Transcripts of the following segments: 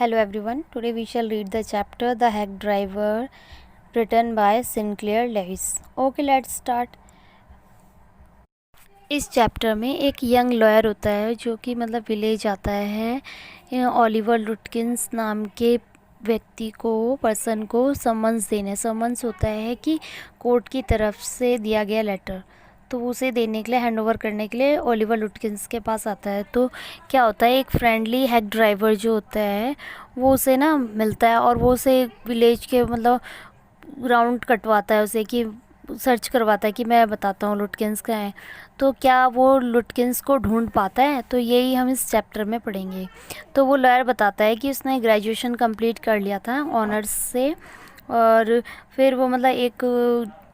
Hello everyone. Today we shall read the chapter The Hack Driver written by Sinclair Lewis. Okay, let's start. इस chapter में एक young lawyer होता है जो कि मतलब विलेज आता है ओलिवर लुटकिंस नाम के व्यक्ति को पर्सन को समन्स देने। समन्स होता है कि कोर्ट की तरफ से दिया गया लेटर, तो उसे देने के लिए, हैंड ओवर करने के लिए ओलिवर लुटकिंस के पास आता है। तो क्या होता है, एक फ्रेंडली हैक ड्राइवर जो होता है वो उसे ना मिलता है और वो उसे विलेज के मतलब राउंड कटवाता है, उसे कि सर्च करवाता है कि मैं बताता हूँ लुटकिंस कहाँ है। तो क्या वो लुटकिंस को ढूंढ पाता है, तो यही हम इस चैप्टर में पढ़ेंगे। तो वो लॉयर बताता है कि उसने ग्रेजुएशन कंप्लीट कर लिया था ऑनर्स से, और फिर वो मतलब एक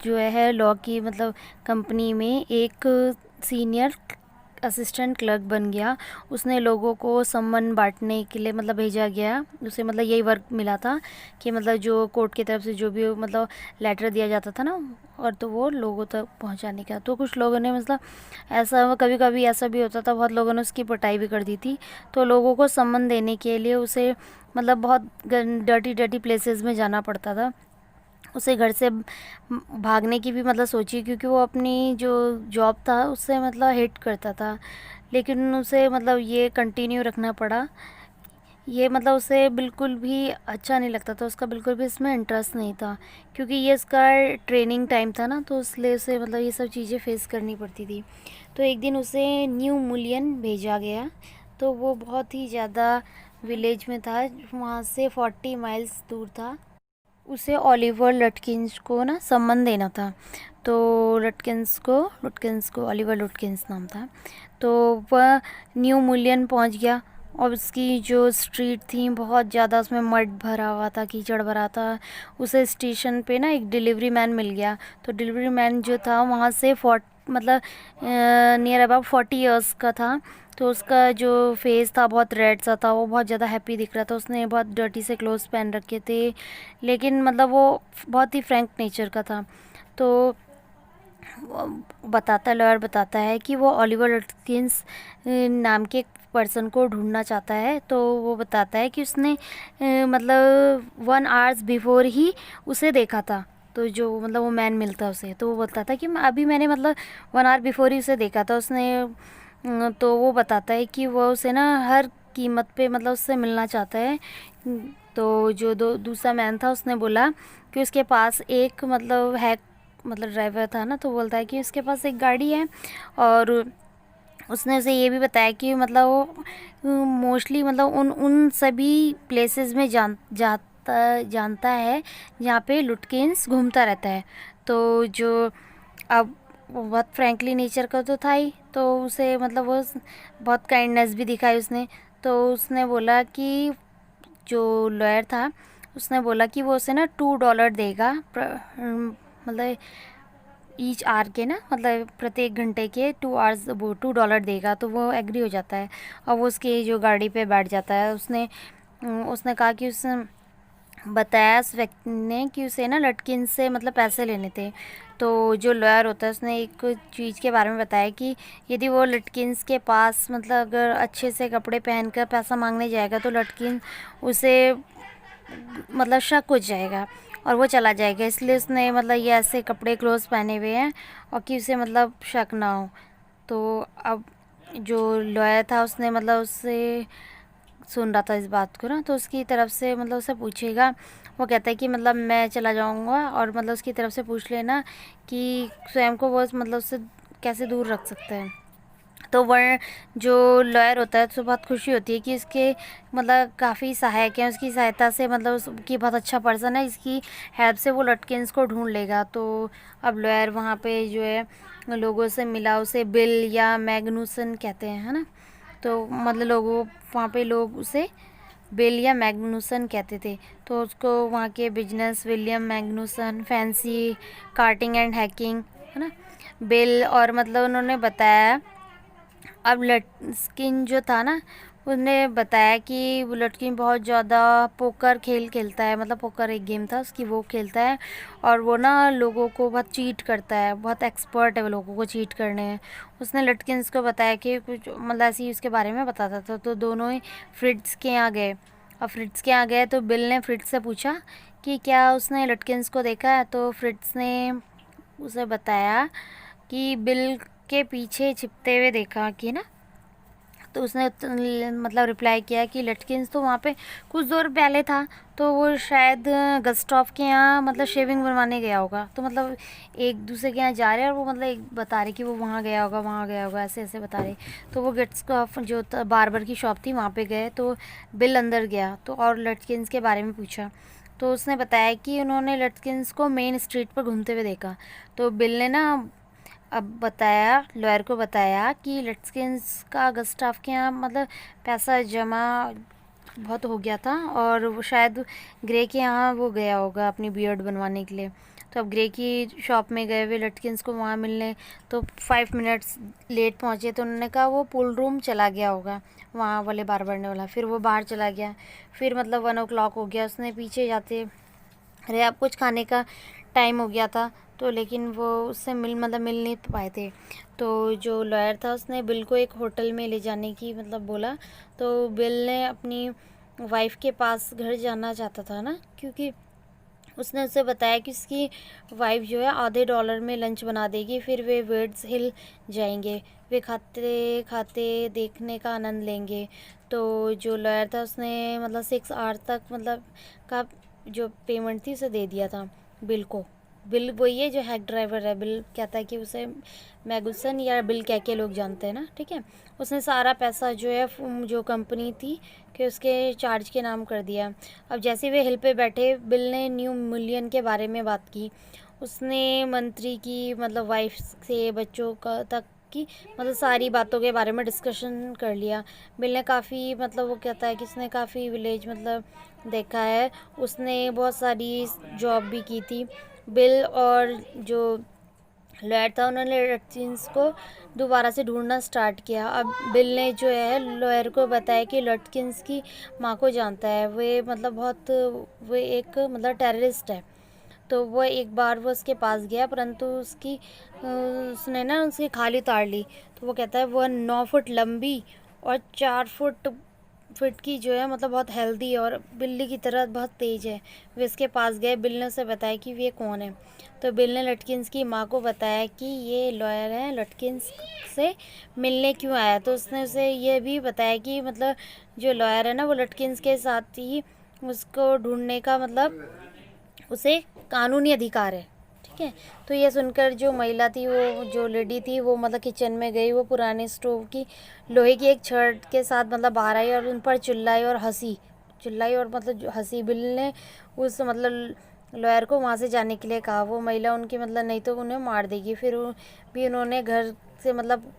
जो है लॉ की मतलब कंपनी में एक सीनियर असिस्टेंट क्लर्क बन गया। उसने लोगों को सम्मन बांटने के लिए मतलब भेजा गया, उसे मतलब यही वर्क मिला था कि मतलब जो कोर्ट की तरफ से जो भी मतलब लेटर दिया जाता था ना, और तो वो लोगों तक पहुंचाने का। तो कुछ लोगों ने मतलब ऐसा कभी कभी ऐसा भी होता था, बहुत लोगों ने उसकी पिटाई भी कर दी थी। तो लोगों को सम्मन देने के लिए उसे मतलब बहुत डर्टी डर्टी प्लेसेस में जाना पड़ता था। उसे घर से भागने की भी मतलब सोची, क्योंकि वो अपनी जो जॉब था उससे मतलब हेट करता था, लेकिन उसे मतलब ये कंटिन्यू रखना पड़ा। ये मतलब उसे बिल्कुल भी अच्छा नहीं लगता था, उसका बिल्कुल भी इसमें इंटरेस्ट नहीं था, क्योंकि ये इसका ट्रेनिंग टाइम था ना, तो इसलिए उसे मतलब ये सब चीज़ें फेस करनी पड़ती थी। तो एक दिन उसे न्यू मुलियन भेजा गया, तो वो बहुत ही ज़्यादा विलेज में था, वहाँ से 40 माइल्स दूर था। उसे ओलिवर लटकिंस को ना सम्मन देना था। तो लुटकिंस को ओलिवर लुटकिंस नाम था। तो वह न्यू मुलियन पहुंच गया, और उसकी जो स्ट्रीट थी बहुत ज़्यादा उसमें मड भरा हुआ था, कीचड़ भरा था। उसे स्टेशन पे ना एक डिलीवरी मैन मिल गया। तो डिलीवरी मैन जो था वहाँ से मतलब नियर अबाउट 40 ईयर्स का था। तो उसका जो फेस था बहुत रेड सा था, वो बहुत ज़्यादा हैप्पी दिख रहा था। उसने बहुत डर्टी से क्लोथ्स पहन रखे थे, लेकिन मतलब वो बहुत ही फ्रैंक नेचर का था। तो लॉयर बताता है कि वो ओलिवर लटकिंस नाम के पर्सन को ढूंढना चाहता है। तो वो बताता है कि उसने मतलब 1 आवर्स बिफोर ही उसे देखा था। तो जो मतलब वो मैन मिलता उसे, तो वो बताता है कि मैंने मतलब 1 आवर बिफोर ही उसे देखा था उसने। तो वो बताता है कि वो उसे ना हर कीमत पे मतलब उससे मिलना चाहता है। तो जो दूसरा मैन था उसने बोला कि उसके पास एक मतलब है, मतलब ड्राइवर था ना, तो बोलता है कि उसके पास एक गाड़ी है। और उसने उसे ये भी बताया कि मतलब वो मोस्टली मतलब उन उन सभी प्लेसेस में जानता है जहाँ पे लुटकिंस घूमता रहता है। तो जो अब वो बहुत फ्रैंकली नेचर का तो था ही, तो उसे मतलब वो बहुत काइंडनेस भी दिखाई उसने। तो उसने बोला कि जो लॉयर था उसने बोला कि वो उसे ना $2 देगा, मतलब ईच आवर के ना, मतलब प्रत्येक घंटे के 2 आवर्स वो $2 देगा। तो वो एग्री हो जाता है और वो उसकी जो गाड़ी पे बैठ जाता है। उसने उसने कहा कि उसने बताया उस व्यक्ति ने कि उसे ना लटकिन से मतलब पैसे लेने थे। तो जो लॉयर होता है उसने एक चीज़ के बारे में बताया कि यदि वो लटकिन्स के पास मतलब अगर अच्छे से कपड़े पहनकर पैसा मांगने जाएगा तो लटकिन उसे मतलब शक हो जाएगा और वो चला जाएगा। इसलिए उसने मतलब ये ऐसे कपड़े क्लोथ पहने हुए हैं और कि उसे मतलब शक ना हो। तो अब जो लॉयर था उसने मतलब उससे सुन रहा था इस बात को ना, तो उसकी तरफ से मतलब उसे पूछेगा। वो कहता है कि मतलब मैं चला जाऊंगा, और मतलब उसकी तरफ से पूछ लेना कि स्वयं को वो मतलब उससे कैसे दूर रख सकता है। तो वह जो लॉयर होता है तो बहुत खुशी होती है कि इसके मतलब काफ़ी सहायक हैं, उसकी सहायता से मतलब उसकी बहुत अच्छा पर्सन है, इसकी हेल्प से वो लटकिन्स को ढूंढ लेगा। तो अब लॉयर वहाँ पे जो है लोगों से मिला, उसे बिल या मैग्नूसन कहते हैं, है ना। तो मतलब लोगों वहाँ पे लोग उसे बिल या मैग्नूसन कहते थे। तो उसको वहाँ के business William Magnusson fancy karting and hacking, है ना, बिल, और मतलब उन्होंने बताया। अब लटकिन जो था ना उसने बताया कि वो लटकिन बहुत ज़्यादा पोकर खेल खेलता है, मतलब पोकर एक गेम था उसकी, वो खेलता है। और वो ना लोगों को बहुत चीट करता है, बहुत एक्सपर्ट है वो लोगों को चीट करने में। उसने लटकिन्स को बताया कि कुछ मतलब ऐसे ही उसके बारे में बताता था। तो दोनों ही फ्रिट्ज के यहाँ गए अब फ्रिट्स के यहाँ गए तो बिल ने फ्रिट्स से पूछा कि क्या उसने लटकिंस को देखा है। तो फ्रिट्स ने उसे बताया कि बिल के पीछे छिपते हुए देखा कि ना। तो उसने मतलब रिप्लाई किया कि लटकिंस तो वहाँ पे कुछ दूर पहले था, तो वो शायद गस्टॉफ के यहाँ मतलब शेविंग बनवाने गया होगा। तो मतलब एक दूसरे के यहाँ जा रहे हैं और वो मतलब एक बता रहे कि वो वहाँ गया होगा, वहाँ गया होगा, ऐसे ऐसे बता रहे। तो वो गस्टॉफ जो बार्बर की शॉप थी वहाँ पे गए, तो बिल अंदर गया तो और लटकिंस के बारे में पूछा। तो उसने बताया कि उन्होंने लटकिंस को मेन स्ट्रीट पर घूमते हुए देखा। तो बिल ने ना अब बताया, लॉयर को बताया कि लटकिंस का गस्टाफ के यहाँ मतलब पैसा जमा बहुत हो गया था और वो शायद ग्रे के यहाँ वो गया होगा अपनी बियर्ड बनवाने के लिए। तो अब ग्रे की शॉप में गए हुए लटकिंस को वहाँ मिलने, तो 5 मिनट्स लेट पहुँचे। तो उन्होंने कहा वो पूल रूम चला गया होगा, वहाँ वाले बार बढ़ने वाला। फिर वो बाहर चला गया। फिर मतलब 1 o'clock हो गया, उसने पीछे जाते अरे अब कुछ खाने का टाइम हो गया था। तो लेकिन वो उससे मतलब मिल नहीं पाए थे। तो जो लॉयर था उसने बिल को एक होटल में ले जाने की मतलब बोला। तो बिल ने अपनी वाइफ के पास घर जाना चाहता था ना, क्योंकि उसने उसे बताया कि उसकी वाइफ जो है $0.5 में लंच बना देगी, फिर वे वर्ड्स हिल जाएंगे, वे खाते खाते देखने का आनंद लेंगे। तो जो लॉयर था उसने मतलब 6 आवर तक मतलब का जो पेमेंट थी उसे दे दिया था बिल को। बिल वही है जो हैक ड्राइवर है। बिल कहता है कि उसे मैगुसन या बिल कह के लोग जानते हैं ना, ठीक है। उसने सारा पैसा जो है जो कंपनी थी कि उसके चार्ज के नाम कर दिया। अब जैसे वे हिल पे बैठे, बिल ने न्यू मिलियन के बारे में बात की। उसने मंत्री की मतलब वाइफ से बच्चों का तक की मतलब सारी बातों के बारे में डिस्कशन कर लिया। बिल ने काफ़ी मतलब वो कहता है कि उसने काफ़ी विलेज मतलब देखा है, उसने बहुत सारी जॉब भी की थी। बिल और जो लॉयर था उन्होंने लटकिंस को दोबारा से ढूंढना स्टार्ट किया। अब बिल ने जो है लॉयर को बताया कि लटकिंस की माँ को जानता है, वे मतलब बहुत वो एक मतलब टेररिस्ट है। तो वो एक बार वो उसके पास गया, परंतु उसने ना उसकी खाल उतार ली। तो वो कहता है वो 9 फुट लंबी और 4 फुट की जो है मतलब बहुत हेल्दी और बिल्ली की तरह बहुत तेज़ है। वे इसके पास गए, बिल ने उसे बताया कि ये कौन है। तो बिल ने लटकिंस की माँ को बताया कि ये लॉयर है, लटकिंस से मिलने क्यों आया। तो उसने उसे ये भी बताया कि मतलब जो लॉयर है ना वो लटकिंस के साथ ही उसको ढूंढने का मतलब उसे कानूनी अधिकार है, ठीक है। तो ये सुनकर जो महिला थी, वो जो लेडी थी, वो मतलब किचन में गई, वो पुराने स्टोव की लोहे की एक छड़ के साथ मतलब बाहर आई और उन पर चिल्लाई और मतलब हंसी। बिल ने उस मतलब लॉयर को वहाँ से जाने के लिए कहा। वो महिला उनकी मतलब नहीं तो उन्हें मार देगी। फिर भी उन्होंने घर से मतलब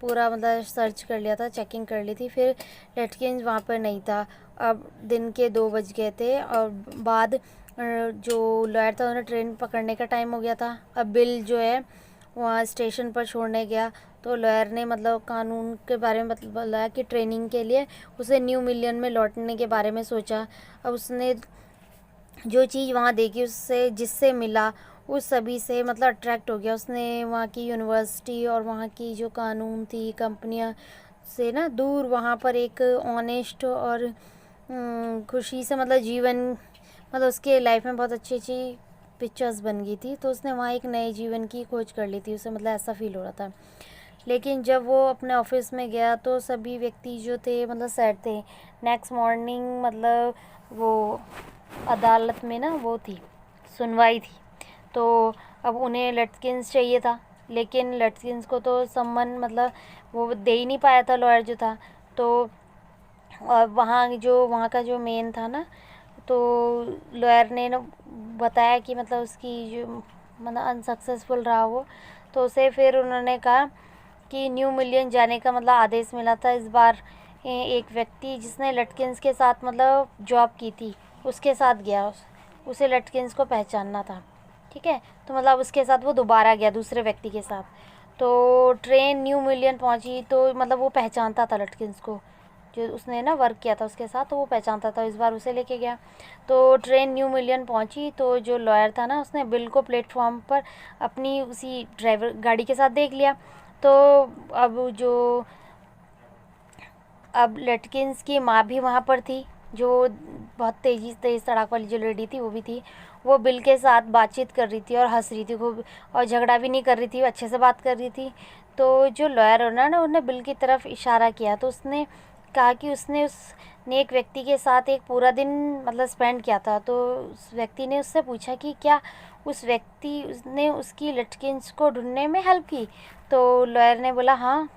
पूरा मतलब सर्च कर लिया था, चेकिंग कर ली थी। फिर लटकिंस वहाँ पर नहीं था। अब दिन के 2 बज गए थे और बाद जो लॉयर था उन्हें ट्रेन पकड़ने का टाइम हो गया था। अब बिल जो है वहाँ स्टेशन पर छोड़ने गया। तो लॉयर ने मतलब कानून के बारे में बताया कि ट्रेनिंग के लिए उसे न्यू मिलियन में लौटने के बारे में सोचा। अब उसने जो चीज़ वहाँ देखी, उससे जिससे मिला उस सभी से मतलब अट्रैक्ट हो गया। उसने वहाँ की यूनिवर्सिटी और वहाँ की जो कानून थी कंपनियाँ से ना दूर वहाँ पर एक ऑनेस्ट और खुशी से मतलब जीवन मतलब उसके लाइफ में बहुत अच्छी अच्छी पिक्चर्स बन गई थी। तो उसने वहाँ एक नए जीवन की खोज कर ली थी, उसे मतलब ऐसा फील हो रहा था। लेकिन जब वो अपने ऑफिस में गया तो सभी व्यक्ति जो थे मतलब सैड थे। नेक्स्ट मॉर्निंग मतलब वो अदालत में ना वो थी, सुनवाई थी। तो अब उन्हें लटकिंस चाहिए था, लेकिन लटकिंस को तो सम्मन मतलब वो दे ही नहीं पाया था लॉयर जो था। तो वहाँ का जो मेन था ना, तो लॉयर ने ना बताया कि मतलब उसकी जो मतलब अनसक्सेसफुल रहा वो। तो उसे फिर उन्होंने कहा कि न्यू मिलियन जाने का मतलब आदेश मिला था। इस बार एक व्यक्ति जिसने लटकिंस के साथ मतलब जॉब की थी उसके साथ गया, उसे लटकिंस को पहचानना था, ठीक है। तो मतलब उसके साथ वो दोबारा गया दूसरे व्यक्ति के साथ। तो ट्रेन न्यू मिलियन पहुंची तो मतलब वो पहचानता था लटकिंस को, जो उसने ना वर्क किया था उसके साथ, तो वो पहचानता था। इस बार उसे लेके गया। तो ट्रेन न्यू मिलियन पहुंची तो जो लॉयर था ना उसने बिल को प्लेटफॉर्म पर अपनी उसी ड्राइवर गाड़ी के साथ देख लिया। तो अब लटकिंस की माँ भी वहाँ पर थी। जो बहुत तेज़ तड़ाक वाली जो लेडी थी वो भी थी, वो बिल के साथ बातचीत कर रही थी और हंस रही थी खूब, और झगड़ा भी नहीं कर रही थी, अच्छे से बात कर रही थी। तो जो लॉयर ओनर ना उन्होंने बिल की तरफ इशारा किया, तो उसने कहा कि उसने उस नेक व्यक्ति के साथ एक पूरा दिन मतलब स्पेंड किया था। तो उस व्यक्ति ने उससे पूछा कि क्या उस व्यक्ति उसने उसकी लटकिन्स को ढूंढने में हेल्प की। तो लॉयर ने बोला हाँ,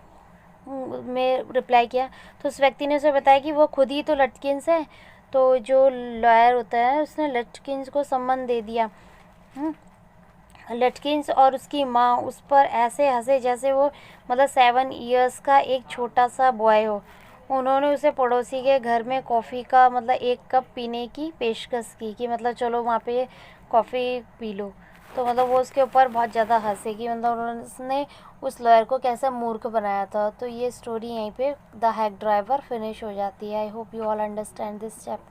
में रिप्लाई किया। तो उस व्यक्ति ने उसे बताया कि वो खुद ही तो लटकिन्स है। तो जो लॉयर होता है उसने लटकिन्स को सम्मान दे दिया। लटकिन्स और उसकी माँ उस पर ऐसे हंसे जैसे वो मतलब 7 इयर्स का एक छोटा सा बॉय हो। उन्होंने उसे पड़ोसी के घर में कॉफ़ी का मतलब 1 कप पीने की पेशकश की कि मतलब चलो वहाँ पे कॉफ़ी पी लो। तो मतलब वो उसके ऊपर बहुत ज़्यादा हंसे कि मतलब उन्होंने उसने उस लॉयर को कैसे मूर्ख बनाया था। तो ये स्टोरी यहीं पे द हैक ड्राइवर फिनिश हो जाती है। I hope you all understand this chapter.